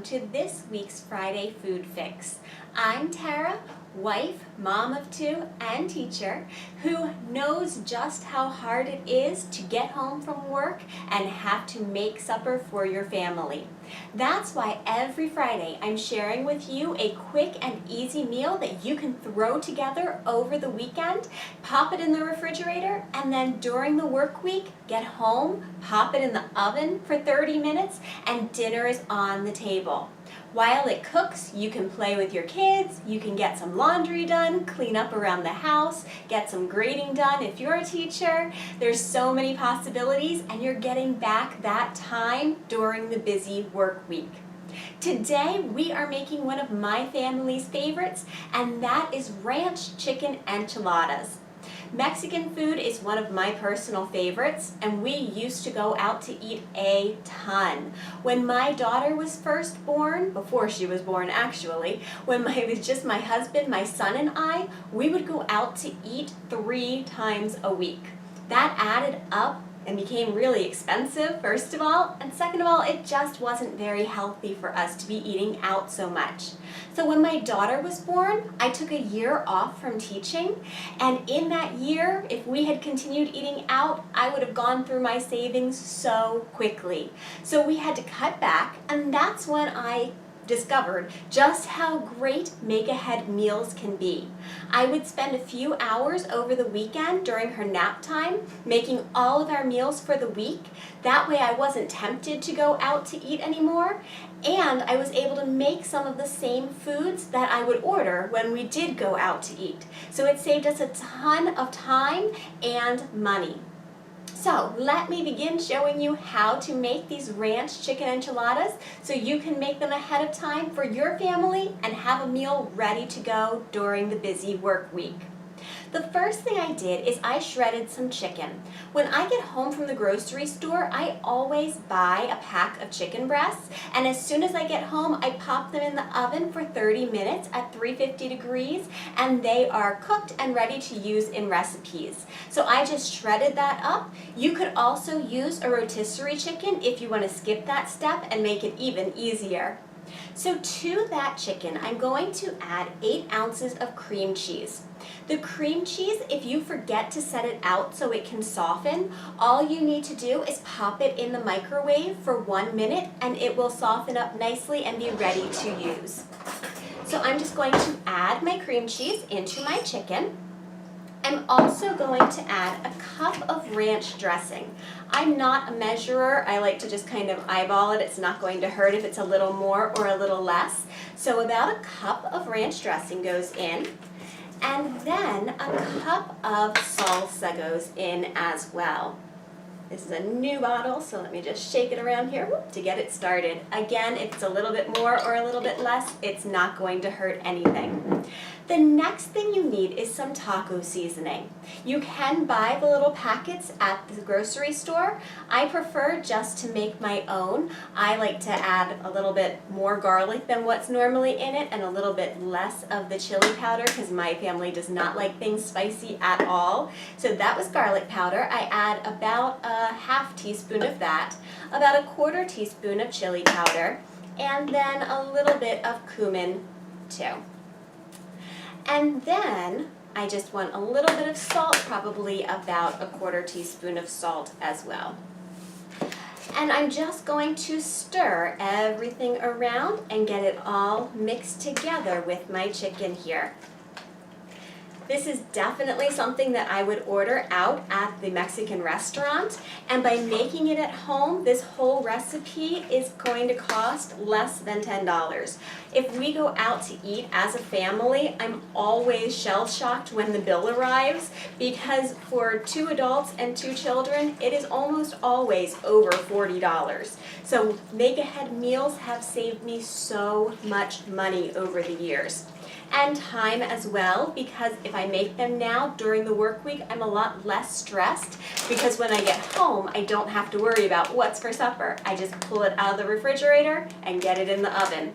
to this week's Friday Food Fix. I'm Tara, wife, mom of two, and teacher, who knows just how hard it is to get home from work and have to make supper for your family. That's why every Friday I'm sharing with you a quick and easy meal that you can throw together over the weekend, pop it in the refrigerator, and then during the work week, get home, pop it in the oven for 30 minutes, and dinner is on the table. While it cooks, you can play with your kids, you can get some laundry done, clean up around the house, get some grading done if you're a teacher. There's so many possibilities, and you're getting back that time during the busy work week. Today, we are making one of my family's favorites, and that is ranch chicken enchiladas. Mexican food is one of my personal favorites, and we used to go out to eat a ton. When my daughter was first born, before she was born actually, when it was just my husband, my son, and I, we would go out to eat 3 times a week. That added up and became really expensive, first of all, and second of all, it just wasn't very healthy for us to be eating out so much. So when my daughter was born, I took a year off from teaching, and in that year, if we had continued eating out, I would have gone through my savings so quickly. So we had to cut back, and that's when I discovered just how great make-ahead meals can be. I would spend a few hours over the weekend during her nap time making all of our meals for the week. That way I wasn't tempted to go out to eat anymore, and I was able to make some of the same foods that I would order when we did go out to eat. So it saved us a ton of time and money. So let me begin showing you how to make these ranch chicken enchiladas so you can make them ahead of time for your family and have a meal ready to go during the busy work week. The first thing I did is I shredded some chicken. When I get home from the grocery store, I always buy a pack of chicken breasts, and as soon as I get home, I pop them in the oven for 30 minutes at 350 degrees, and they are cooked and ready to use in recipes. So I just shredded that up. You could also use a rotisserie chicken if you want to skip that step and make it even easier. So to that chicken, I'm going to add 8 ounces of cream cheese. The cream cheese, if you forget to set it out so it can soften, all you need to do is pop it in the microwave for 1 minute and it will soften up nicely and be ready to use. So I'm just going to add my cream cheese into my chicken. I'm also going to add a cup of ranch dressing. I'm not a measurer. I like to just kind of eyeball it. It's not going to hurt if it's a little more or a little less. So about a cup of ranch dressing goes in, and then a cup of salsa goes in as well. This is a new bottle, so let me just shake it around here to get it started. Again, if it's a little bit more or a little bit less, it's not going to hurt anything. The next thing you need is some taco seasoning. You can buy the little packets at the grocery store. I prefer just to make my own. I like to add a little bit more garlic than what's normally in it and a little bit less of the chili powder because my family does not like things spicy at all. So that was garlic powder. I add about a half teaspoon of that, about a 1/4 teaspoon of chili powder, and then a little bit of cumin too. And then I just want a little bit of salt, probably about a 1/4 teaspoon of salt as well. And I'm just going to stir everything around and get it all mixed together with my chicken here. This is definitely something that I would order out at the Mexican restaurant, and by making it at home, this whole recipe is going to cost less than $10. If we go out to eat as a family, I'm always shell-shocked when the bill arrives because for 2 adults and 2 children, it is almost always over $40. So make-ahead meals have saved me so much money over the years. And time as well, because if I make them now during the work week, I'm a lot less stressed because when I get home, I don't have to worry about what's for supper. I just pull it out of the refrigerator and get it in the oven.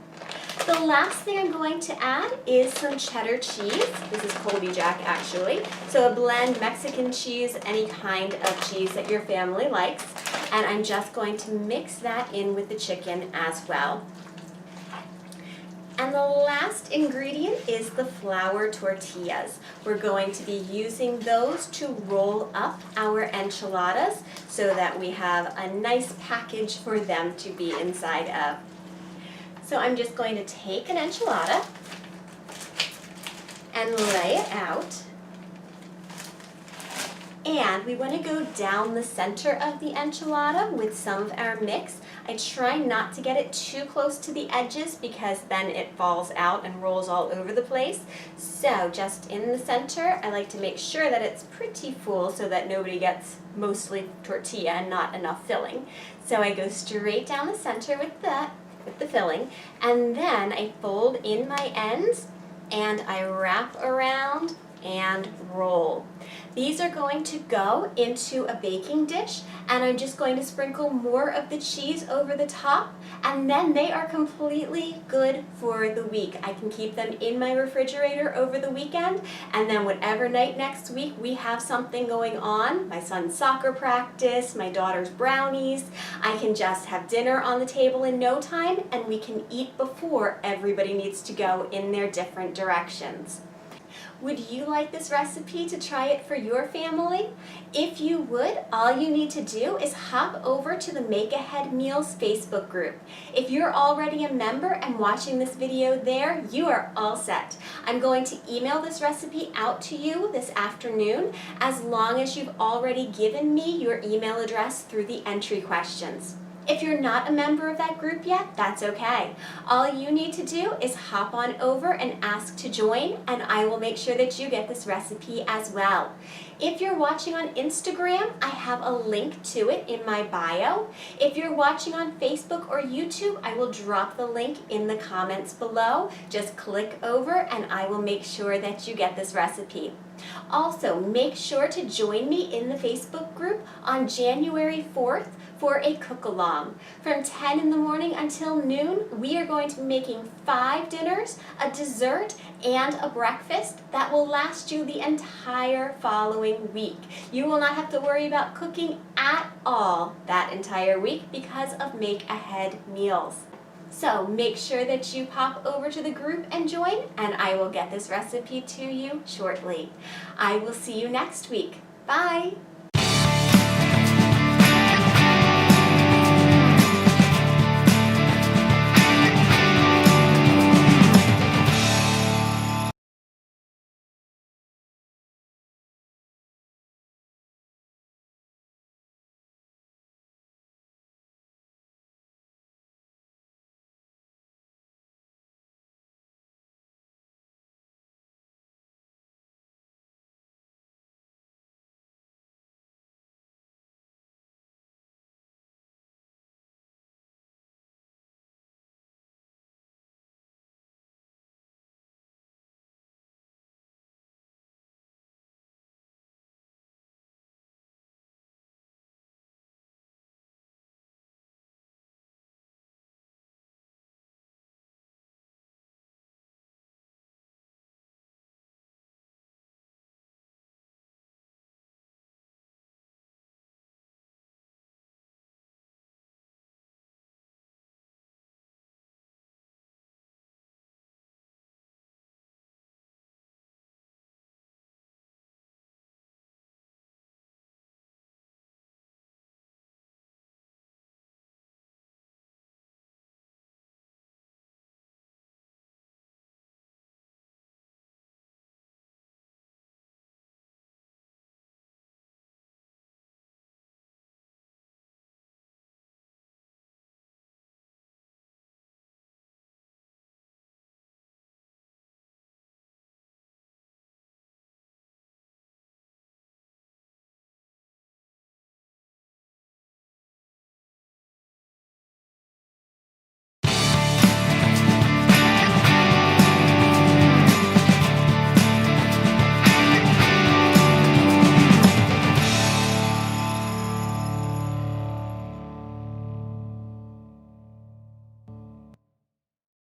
The last thing I'm going to add is some cheddar cheese. This is Colby Jack actually. So a blend, Mexican cheese, any kind of cheese that your family likes. And I'm just going to mix that in with the chicken as well. And the last ingredient is the flour tortillas. We're going to be using those to roll up our enchiladas so that we have a nice package for them to be inside of. So I'm just going to take an enchilada and lay it out. And we want to go down the center of the enchilada with some of our mix. I try not to get it too close to the edges because then it falls out and rolls all over the place. So just in the center, I like to make sure that it's pretty full so that nobody gets mostly tortilla and not enough filling. So I go straight down the center with the filling, and then I fold in my ends and I wrap around and roll. These are going to go into a baking dish, and I'm just going to sprinkle more of the cheese over the top, and then they are completely good for the week. I can keep them in my refrigerator over the weekend, and then whatever night next week we have something going on, my son's soccer practice, my daughter's brownies, I can just have dinner on the table in no time, and we can eat before everybody needs to go in their different directions. Would you like this recipe to try it for your family? If you would, all you need to do is hop over to the Make Ahead Meals Facebook group. If you're already a member and watching this video there, you are all set. I'm going to email this recipe out to you this afternoon as long as you've already given me your email address through the entry questions. If you're not a member of that group yet, that's okay. All you need to do is hop on over and ask to join, and I will make sure that you get this recipe as well. If you're watching on Instagram, I have a link to it in my bio. If you're watching on Facebook or YouTube, I will drop the link in the comments below. Just click over and I will make sure that you get this recipe. Also, make sure to join me in the Facebook group on January 4th for a cook-along. From 10 in the morning until noon, we are going to be making 5 dinners, a dessert, and a breakfast that will last you the entire following week. You will not have to worry about cooking at all that entire week because of Make Ahead Meals. So make sure that you pop over to the group and join, and I will get this recipe to you shortly. I will see you next week. Bye!